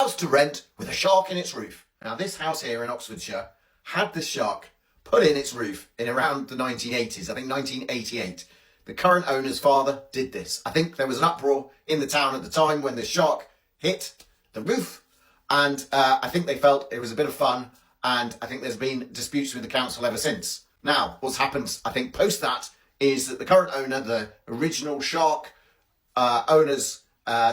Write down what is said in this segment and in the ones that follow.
House to rent with a shark in its roof. Now this house here in Oxfordshire had this shark put in its roof in around the 1980s, I think 1988. The current owner's father did this. I think there was an uproar in the town at the time when the shark hit the roof, and I think they felt it was a bit of fun, and I think there's been disputes with the council ever since. Now, what's happened, I think, post that is that the current owner, the original shark owner's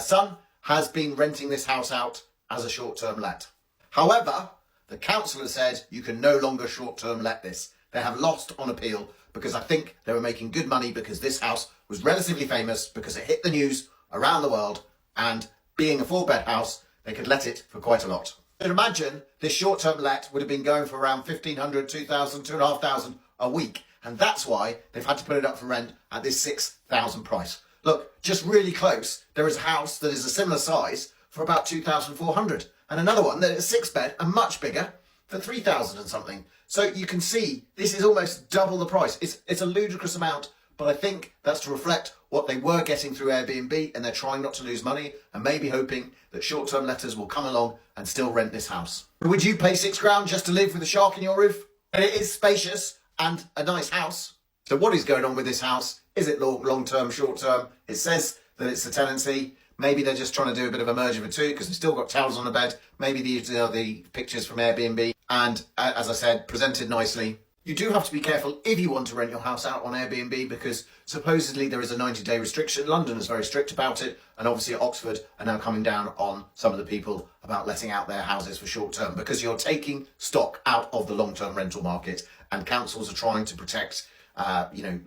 son, has been renting this house out as a short-term let. However, the council has said you can no longer short-term let this. They have lost on appeal because I think they were making good money because this house was relatively famous because it hit the news around the world, and being a 4-bed house, they could let it for quite a lot. You can imagine this short-term let would have been going for around 1,500, 2,000, 2,500 a week, and that's why they've had to put it up for rent at this 6,000 price. Look, just really close, there is a house that is a similar size for about 2,400, and another one that is a 6-bed and much bigger for 3,000 and something. So you can see this is almost double the price. It's a ludicrous amount, but I think that's to reflect what they were getting through Airbnb, and they're trying not to lose money and maybe hoping that short-term letters will come along and still rent this house. Would you pay £6,000 just to live with a shark in your roof? And it is spacious and a nice house. So what is going on with this house? Is it long-term, short-term? It says that it's a tenancy. Maybe they're just trying to do a bit of a merge of the two because they've still got towels on the bed. Maybe these are the pictures from Airbnb. And as I said, presented nicely. You do have to be careful if you want to rent your house out on Airbnb because supposedly there is a 90-day restriction. London is very strict about it. And obviously Oxford are now coming down on some of the people about letting out their houses for short term because you're taking stock out of the long-term rental market, and councils are trying to protect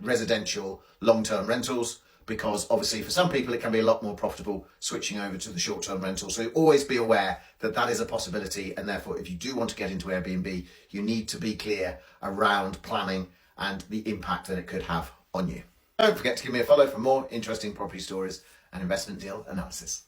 residential long-term rentals, because obviously for some people it can be a lot more profitable switching over to the short-term rental. So always be aware that that is a possibility, and therefore if you do want to get into Airbnb, you need to be clear around planning and the impact that it could have on you. Don't forget to give me a follow for more interesting property stories and investment deal analysis.